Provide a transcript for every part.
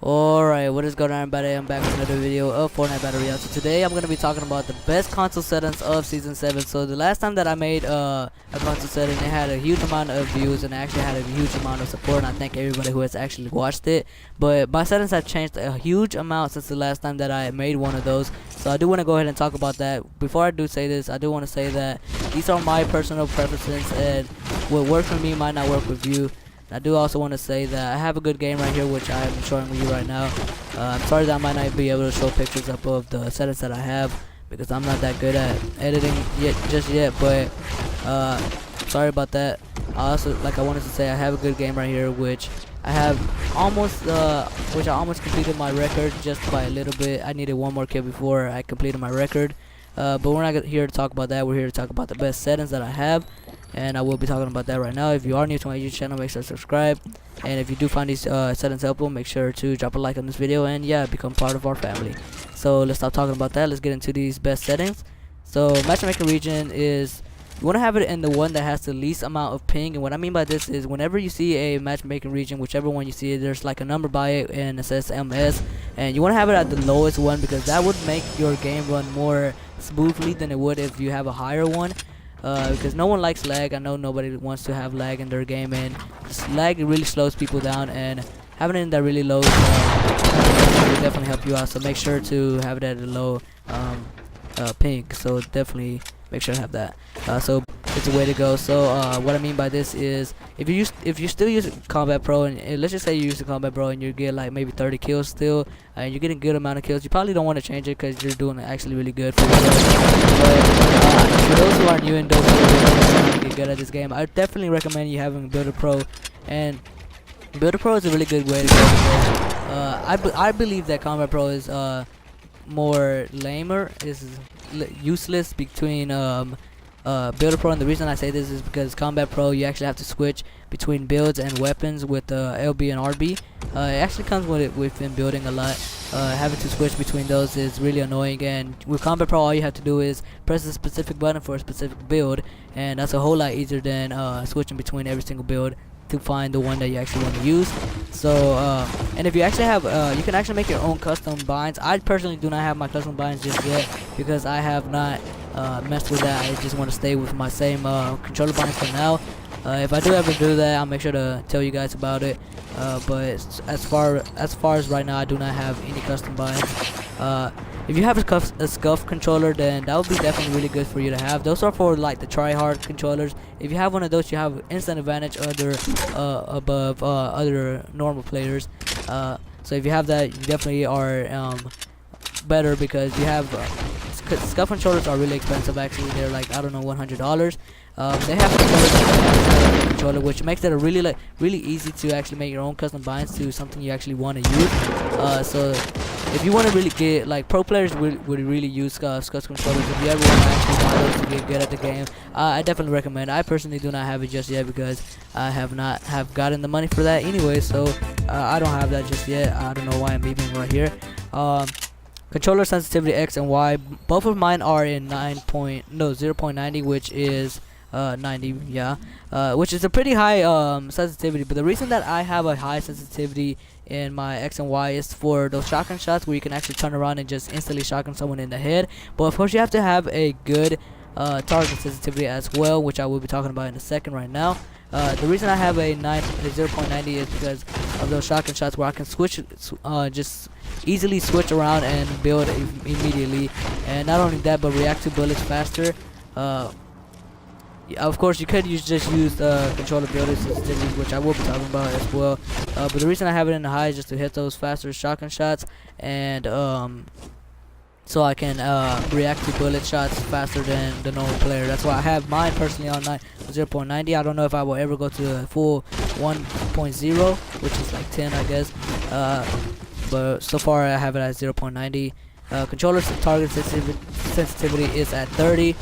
Alright, what is going on, everybody? I'm back with another video of Fortnite Battle Royale. So today I'm going to be talking about the best console settings of Season 7. So the last time that I made a console setting, it had a huge amount of views and actually had a huge amount of support, and I thank everybody who has actually watched it. But my settings have changed a huge amount since the last time that I made one of those. So I do want to go ahead and talk about that. Before I do say this, I do want to say that these are my personal preferences, and what works for me might not work with you. I do also want to say that I have a good game right here, which I am showing you right now. I'm sorry that I might not be able to show pictures up of the settings that I have because I'm not that good at editing just yet. But sorry about that. I wanted to say I have a good game right here, which I have almost completed my record just by a little bit. I needed one more kill before I completed my record. But we're not here to talk about that. We're here to talk about the best settings that I have, and I will be talking about that right now. If you are new to my YouTube channel, make sure to subscribe, and if you do find these settings helpful, make sure to drop a like on this video and yeah, become part of our family. So let's stop talking about that. Let's get into these best settings. So matchmaking region is, you want to have it in the one that has the least amount of ping, and what I mean by this is whenever you see a matchmaking region, whichever one you see, there's like a number by it and it says MS, and you want to have it at the lowest one because that would make your game run more smoothly than it would if you have a higher one. Because no one likes lag. I know nobody wants to have lag in their game, and lag really slows people down, and having it in that really low will definitely help you out. So make sure to have it at a low ping. So definitely make sure to have that. So it's a way to go. So what I mean by this is if you still use Combat Pro, and let's just say you use the Combat Pro and you get like maybe 30 kills still, and you're getting a good amount of kills, you probably don't want to change it because you're doing actually really good for yourself. But for those who are new and those who are trying to get good at this game, I definitely recommend you having Builder Pro. And Builder Pro is a really good way to go because I believe that Combat Pro is more lamer, is useless between Builder Pro, and the reason I say this is because Combat Pro, you actually have to switch between builds and weapons with LB and RB. It actually comes within building a lot. Having to switch between those is really annoying, and with Combat Pro all you have to do is press a specific button for a specific build, and that's a whole lot easier than switching between every single build to find the one that you actually want to use. So and if you actually have you can actually make your own custom binds. I personally do not have my custom binds just yet because I have not messed with that. I just want to stay with my same controller binds for now. If I do ever do that, I'll make sure to tell you guys about it. But as far as right now, I do not have any custom binds. If you have a scuff controller, then that would be definitely really good for you to have. Those are for like the try-hard controllers. If you have one of those, you have instant advantage above other normal players. So if you have that, you definitely are better because you have scuff controllers are really expensive. Actually, they're like, I don't know, $100. They have controllers controller, which makes it a really easy to actually make your own custom binds to something you actually want to use. So if you want to really get, like, pro players would really use scuff controllers. If you ever want to actually buy those to get good at the game, I definitely recommend. I personally do not have it just yet because I have not gotten the money for that anyway. So I don't have that just yet. I don't know why I'm even right here. Controller sensitivity X and Y, both of mine are in 0.90, which is 90, yeah, which is a pretty high sensitivity. But the reason that I have a high sensitivity in my X and Y is for those shotgun shots where you can actually turn around and just instantly shotgun someone in the head. But of course you have to have a good target sensitivity as well, which I will be talking about in a second right now. The reason I have a 0.90 is because of those shotgun shots where I can switch, just easily switch around and build immediately, and not only that, but react to bullets faster. Of course, you could just use controller builder sensitivity, which I will be talking about as well. But the reason I have it in the high is just to hit those faster shotgun shots, and so I can react to bullet shots faster than the normal player. That's why I have mine personally on 0.90. I don't know if I will ever go to the full 1.0, which is like 10, I guess. But so far I have it at 0.90. Controller target sensitivity is at 30.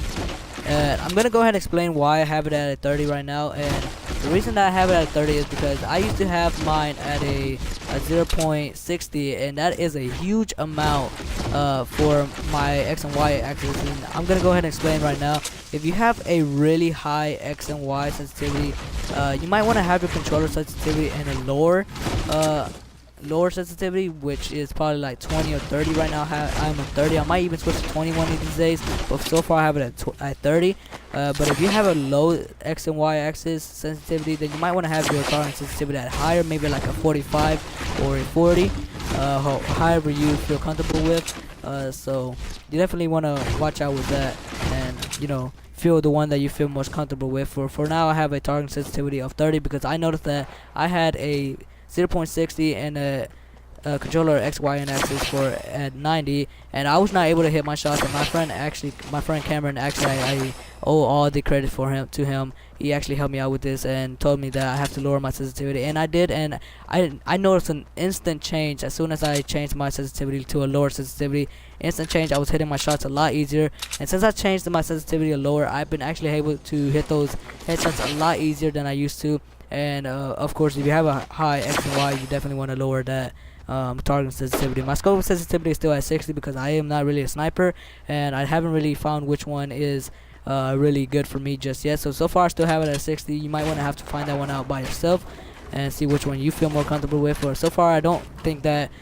I'm gonna go ahead and explain why I have it at 30 right now. And the reason that I have it at 30 is because I used to have mine at a 0.60, and that is a huge amount for my X and Y axis. And I'm gonna go ahead and explain right now. If you have a really high X and Y sensitivity, you might want to have your controller sensitivity in a lower lower sensitivity, which is probably like 20 or 30 right now. I'm at 30. I might even switch to 21 of these days, but so far I have it at 30. But if you have a low X and Y axis sensitivity, then you might want to have your tolerance sensitivity at higher, maybe like a 45 or a 40, however you feel comfortable with. So you definitely want to watch out with that, and feel the one that you feel most comfortable with. For now, I have a target sensitivity of 30 because I noticed that I had a 0.60 and a controller X, Y, and axis for at 90, and I was not able to hit my shots. And my friend Cameron, actually, I owe all the credit to him. He actually helped me out with this and told me that I have to lower my sensitivity, and I did. And I noticed an instant change as soon as I changed my sensitivity to a lower sensitivity. Instant change. I was hitting my shots a lot easier, and since I changed my sensitivity to lower, I've been actually able to hit those headshots a lot easier than I used to. And of course, if you have a high X and Y, you definitely want to lower that target sensitivity. My scope sensitivity is still at 60 because I am not really a sniper, and I haven't really found which one is really good for me just yet. So far I still have it at 60. You might want to have to find that one out by yourself and see which one you feel more comfortable with. Or so far I don't think that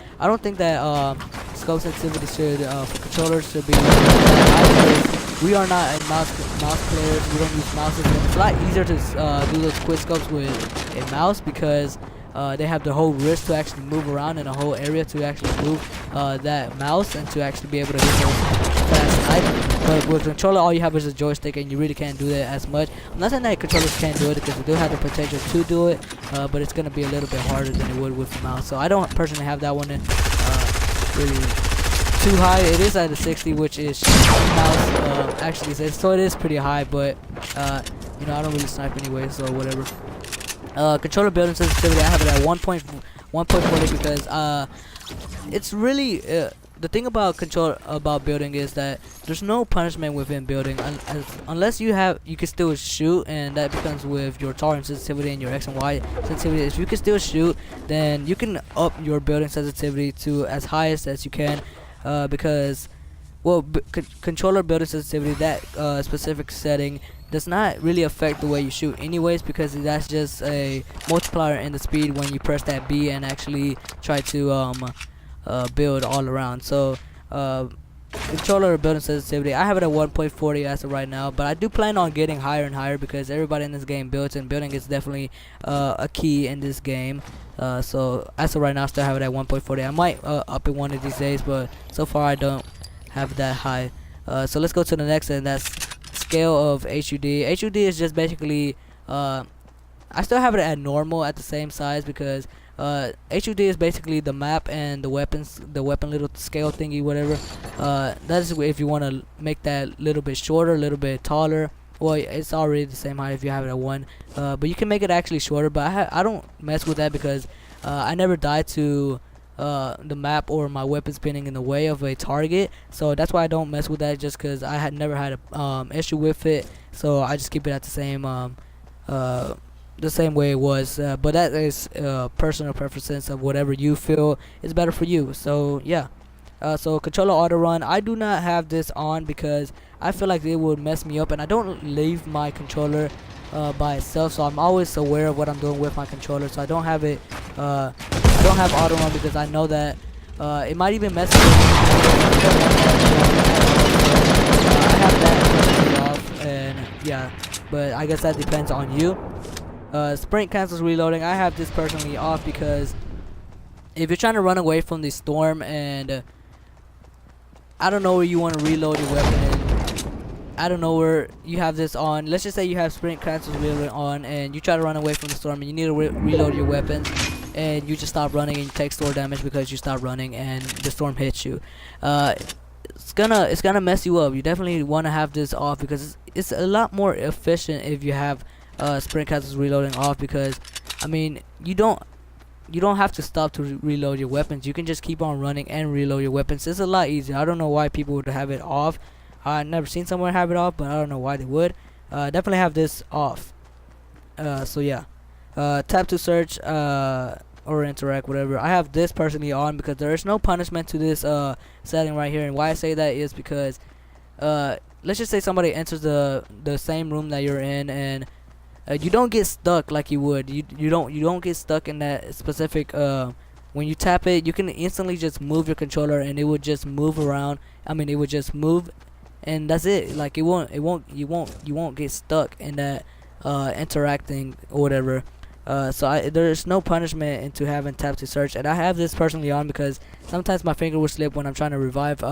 scope sensitivity should for controllers should be high. We are not a mouse players. We don't use mouses, and it's a lot easier to do those quick scopes with a mouse because they have the whole wrist to actually move around in a whole area to actually move that mouse and to actually be able to hit those fast knife. But with controller, all you have is a joystick, and you really can't do that as much. I'm not saying that controllers can't do it because they do have the potential to do it, but it's gonna be a little bit harder than it would with the mouse. So I don't personally have that one in really too high. It is at a 60, which is mouse actually says, so it is pretty high. But I don't really snipe anyway, so whatever. Controller building sensitivity, I have it at 1.40 because it's really the thing about building is that there's no punishment within building unless you can still shoot, and that becomes with your tolerance sensitivity and your X and Y sensitivity. If you can still shoot, then you can up your building sensitivity to as highest as you can, because controller building sensitivity, that specific setting does not really affect the way you shoot anyways, because that's just a multiplier in the speed when you press that B and actually try to build all around. So controller building sensitivity, I have it at 1.40 as of right now, but I do plan on getting higher and higher because everybody in this game builds, and building is definitely a key in this game. So as of right now, I still have it at 1.40. I might up it one of these days, but so far I don't have that high. So let's go to the next, and that's scale of HUD. HUD is just basically I still have it at normal at the same size because HUD is basically the map and the weapon little scale thingy, whatever. That is if you want to make that little bit shorter, a little bit taller. Well, it's already the same height if you have it at 1, but you can make it actually shorter. But I don't mess with that because I never died to the map or my weapon spinning in the way of a target, so that's why I don't mess with that, just because I had never had a issue with it. So I just keep it at the same way it was, but that is personal preference of whatever you feel is better for you. So yeah. So controller auto run, I do not have this on because I feel like it would mess me up, and I don't leave my controller by itself, so I'm always aware of what I'm doing with my controller. So I don't have it I don't have auto run because I know that it might even mess me up. I have that off, and yeah, but I guess that depends on you. Sprint cancels reloading, I have this personally off because if you're trying to run away from the storm and I don't know where you want to reload your weapon in, I don't know where you have this on. Let's just say you have sprint cancels reloading on and you try to run away from the storm and you need to reload your weapons, and you just stop running and you take store damage because you stop running and the storm hits you. It's gonna mess you up. You definitely want to have this off because it's a lot more efficient if you have sprint cancels reloading off, because I mean you don't have to stop to reload your weapons. You can just keep on running and reload your weapons. It's a lot easier. I don't know why people would have it off. I've never seen someone have it off, but I don't know why they would. Definitely have this off. So yeah, tap to search or interact, whatever. I have this personally on because there is no punishment to this setting right here. And why I say that is because let's just say somebody enters the same room that you're in, and you don't get stuck like you would. You don't get stuck in that specific when you tap it, you can instantly just move your controller and it would just move around. I mean, it would just move, and that's it. Like you won't get stuck in that interacting or whatever. So there's no punishment into having tap to search, and I have this personally on because sometimes my finger will slip when I'm trying to revive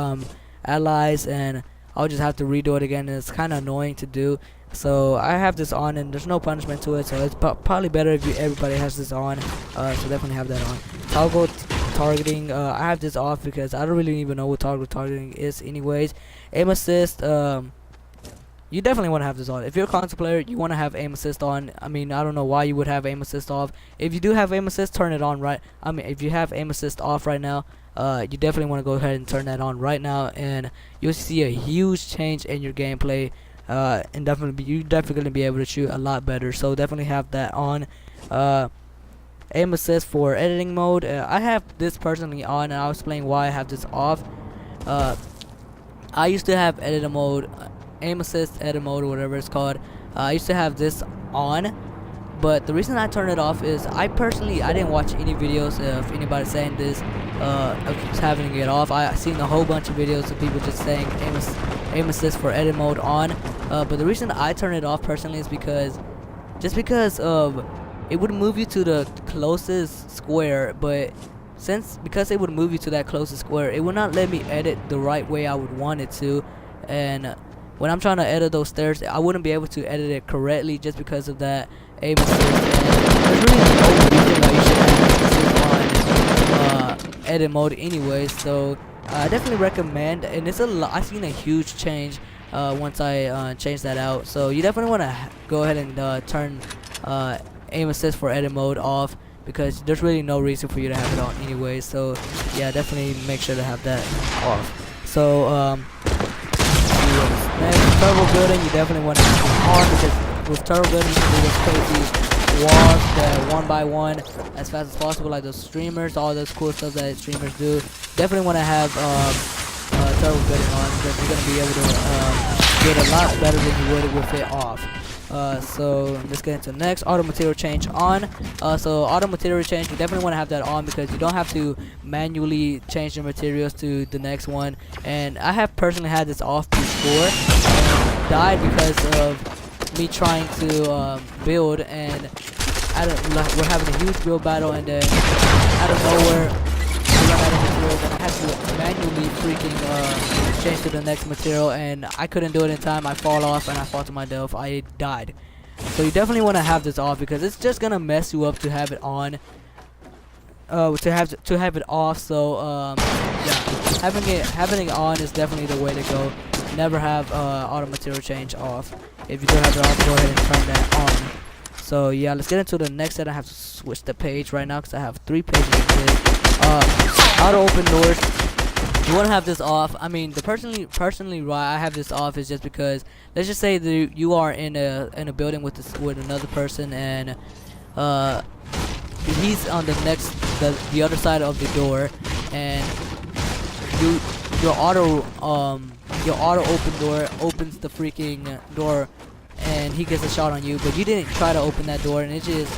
allies, and I'll just have to redo it again, and it's kind of annoying to do. So I have this on, and there's no punishment to it, so it's probably better if everybody has this on. So definitely have that on. Toggle targeting, I have this off because I don't really even know what toggle targeting is anyways. Aim assist, you definitely want to have this on. If you're a console player, you want to have aim assist on. I mean, I don't know why you would have aim assist off. If you do have aim assist, turn it on right. I mean, if you have aim assist off right now, you definitely want to go ahead and turn that on right now, and you'll see a huge change in your gameplay. And you're definitely gonna be able to shoot a lot better. So definitely have that on. Aim assist for editing mode. I have this personally on, and I'll explain why I have this off. I used to have edit mode, aim assist edit mode, or whatever it's called. I used to have this on, but the reason I turned it off is I didn't watch any videos of anybody saying this, of just having it off. I seen a whole bunch of videos of people just saying aim assist for edit mode on, but the reason I turn it off personally is because of it would move you to the closest square, but because it would move you to that closest square, it would not let me edit the right way I would want it to. And when I'm trying to edit those stairs, I wouldn't be able to edit it correctly just because of that aim assist. And there's really no reason why you should have this on edit mode anyway. So I definitely recommend, and it's I've seen a huge change once I changed that out. So you definitely want to go ahead and turn aim assist for edit mode off, because there's really no reason for you to have it on anyway. So yeah, definitely make sure to have that off. So next, turbo building, you definitely want to have it on, because with turbo building you can do those crazy walls that one by one as fast as possible, like those streamers, all those cool stuff that streamers do. Definitely want to have turbo building on, because you're gonna be able to get a lot better than you would with it off. So let's get into the next. Auto material change on. So auto material change, you definitely want to have that on, because you don't have to manually change your materials to the next one. And I have personally had this off before and died because of me trying to build, and we're having a huge build battle, and then out of nowhere I run out of materials, and I had to manually freaking change to the next material, and I couldn't do it in time. I fall off and I fall to my death. I died. So you definitely want to have this off, because it's just gonna mess you up to have it on, to have it off. So yeah, having it on is definitely the way to go. Never have auto material change off. If you do have it off, go ahead and turn that on. So yeah, let's get into the next set. I have to switch the page right now because I have 3 pages of this. Auto open doors, you want to have this off. I mean, personally why I have this off is just because, let's just say that you are in a building with another person, and he's on the other side of the door, and your auto open door opens the freaking door, and he gets a shot on you, but you didn't try to open that door, and it just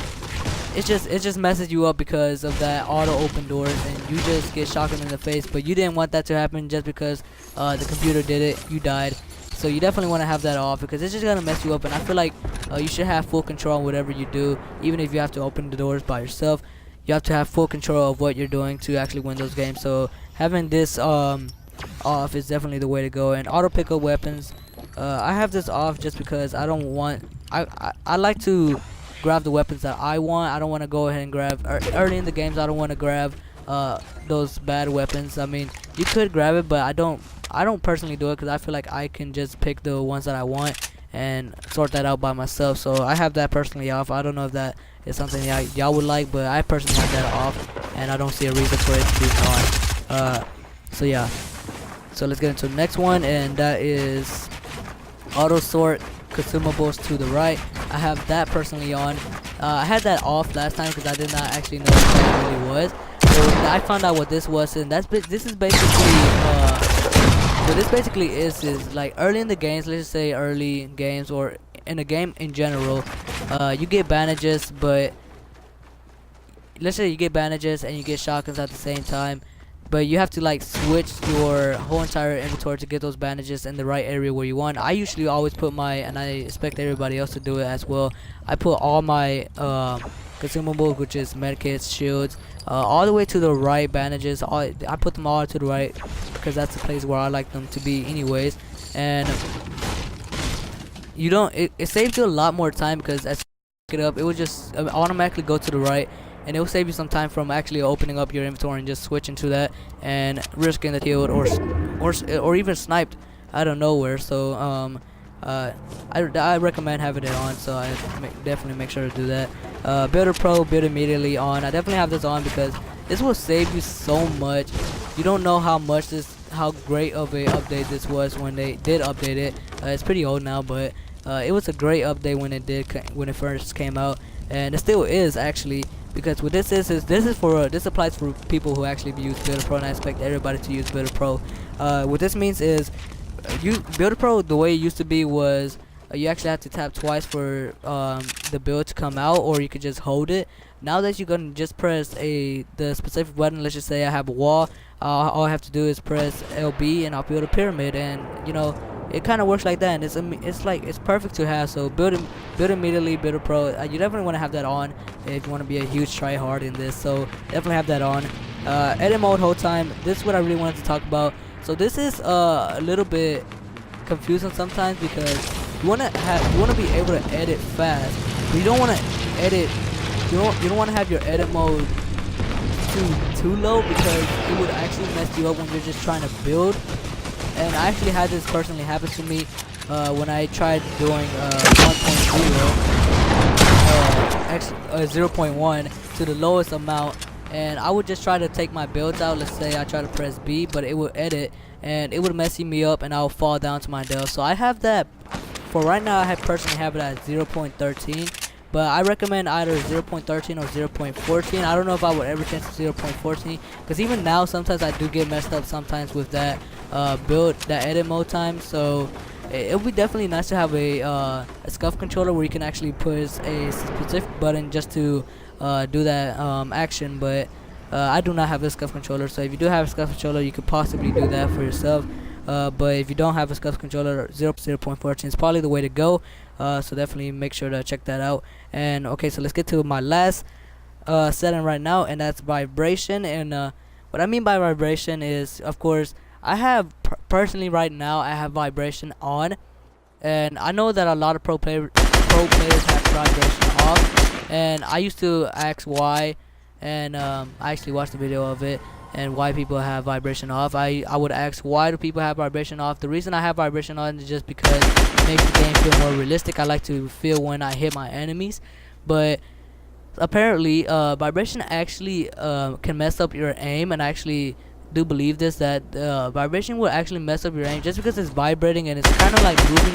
messes you up because of that auto open doors, and you just get shotgun in the face. But you didn't want that to happen, just because the computer did it. You died. So you definitely want to have that off, because it's just gonna mess you up. And I feel like you should have full control on whatever you do, even if you have to open the doors by yourself. You have to have full control of what you're doing to actually win those games. So having this off is definitely the way to go. And auto pick up weapons, I have this off just because I don't want. I like to grab the weapons that I want. I don't want to go ahead and grab early in the games. I don't want to grab those bad weapons. I mean, you could grab it, but I don't personally do it, because I feel like I can just pick the ones that I want and sort that out by myself. So I have that personally off. I don't know if that is something y'all would like, but I personally have that off, and I don't see a reason for it to be on. So yeah, so let's get into the next one, and that is auto sort consumables to the right. I have that personally on. I had that off last time because I did not actually know what that really was. So I found out what this was, and this is basically what this basically is like early in the games. Let's just say early games, or in a game in general, you get bandages, but let's say you get bandages and you get shotguns at the same time, but you have to like switch your whole entire inventory to get those bandages in the right area where you want. I usually always put my, and I expect everybody else to do it as well, I put all my consumables, which is medkits, shields, all the way to the right. Bandages, I put them all to the right because that's the place where I like them to be anyways. And you don't, it saves you a lot more time, because as you pick it up, it will just automatically go to the right, and it will save you some time from actually opening up your inventory and just switching to that and risking the killed or even sniped out of nowhere. So I recommend having it on, so I definitely make sure to do that. Builder Pro, build immediately on. I definitely have this on because this will save you so much. You don't know how great of a update this was when they did update it. It's pretty old now, but it was a great update when it first came out, and it still is actually. Because what this is this applies for people who actually use Builder Pro, and I expect everybody to use Builder Pro. What this means is, Builder Pro, the way it used to be was you actually have to tap twice for the build to come out, or you could just hold it. Now that you can just press the specific button, let's just say I have a wall, all I have to do is press LB and I'll build a pyramid, and you know, it kind of works like that, and it's perfect to have. So build immediately, Builder Pro. You definitely want to have that on if you want to be a huge try hard in this. So definitely have that on. Edit mode whole time. This is what I really wanted to talk about. So this is a little bit confusing sometimes, because you want to be able to edit fast, but you don't want to edit. You don't want to have your edit mode too low, because it would actually mess you up when you're just trying to build. And I actually had this personally happen to me when I tried doing 0.1 to the lowest amount, and I would just try to take my builds out. Let's say I try to press B, but it would edit and it would mess me up, and I'll fall down to my death. So I have that for right now. I personally have it at 0.13. But I recommend either 0.13 or 0.14. I don't know if I would ever change to 0.14, because even now sometimes I do get messed up sometimes with that that edit mode time. So it would be definitely nice to have a scuff controller where you can actually push a specific button just to do that action. But I do not have a scuff controller, so if you do have a scuff controller, you could possibly do that for yourself. But if you don't have a scuff controller, 0.14 is probably the way to go. So definitely make sure to check that out. And okay, so let's get to my last setting right now, and that's vibration. And what I mean by vibration is, of course, I have personally right now I have vibration on, and I know that a lot of pro players have vibration off, and I used to ask why, and I actually watched the video of it and why people have vibration off. I would ask, why do people have vibration off? The reason I have vibration on is just because it makes the game feel more realistic. I like to feel when I hit my enemies, but apparently vibration actually can mess up your aim, and I actually do believe this, that vibration will actually mess up your aim just because it's vibrating, and it's kind of like moving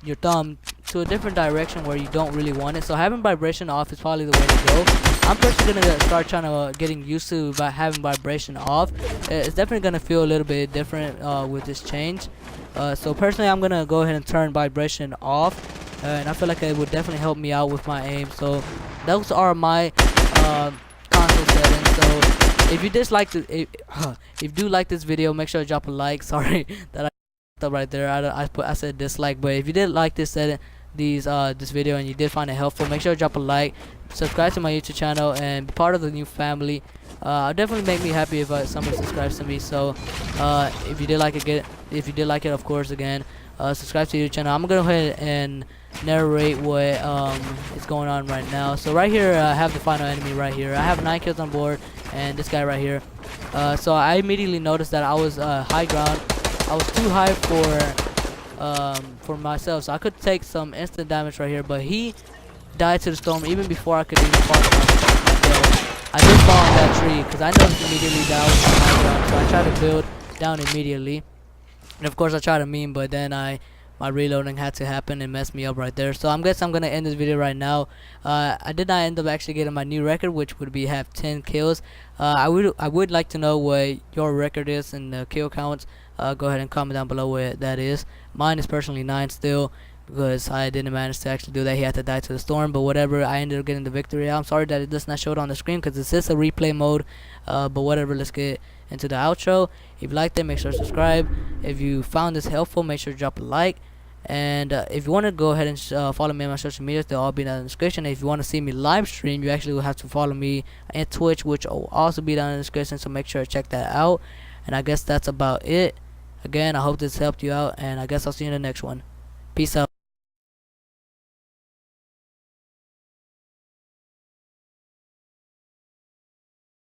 your thumb to a different direction where you don't really want it. So having vibration off is probably the way to go. I'm personally gonna start trying to getting used to having vibration off. It's definitely gonna feel a little bit different with this change. So personally, I'm gonna go ahead and turn vibration off, and I feel like it would definitely help me out with my aim. So those are my console settings. So if you dislike if you do like this video, make sure to drop a like. Sorry that I up right there. I said dislike, but if you did like this this video and you did find it helpful, make sure to drop a like, subscribe to my YouTube channel, and be part of the new family. Definitely make me happy if somebody subscribes to me. So if you did like it, of course, again, subscribe to your channel. I'm gonna go ahead and narrate what is going on right now. So right here, I have the final enemy right here. I have 9 kills on board, and this guy right here. So I immediately noticed that I was high ground. I was too high for myself, so I could take some instant damage right here. But he died to the storm even before I could even fall on myself. I did fall on that tree because I noticed immediately that I was on high ground. So I tried to build down immediately, and of course I tried to meme, but then my reloading had to happen and messed me up right there. So I'm gonna end this video right now. I did not end up actually getting my new record, which would be have 10 kills. I would like to know what your record is and the kill counts. Go ahead and comment down below what that is. Mine is personally 9 still, because I didn't manage to actually do that. He had to die to the storm, but whatever, I ended up getting the victory. I'm sorry that it does not show it on the screen because it's just a replay mode, but whatever, let's get into the outro. If you liked it, make sure to subscribe. If you found this helpful, make sure to drop a like. And if you want to go ahead and follow me on my social medias, they'll all be down in the description. If you want to see me live stream, you actually will have to follow me at Twitch, which will also be down in the description, so make sure to check that out. And I guess that's about it. Again, I hope this helped you out, and I guess I'll see you in the next one. Peace out.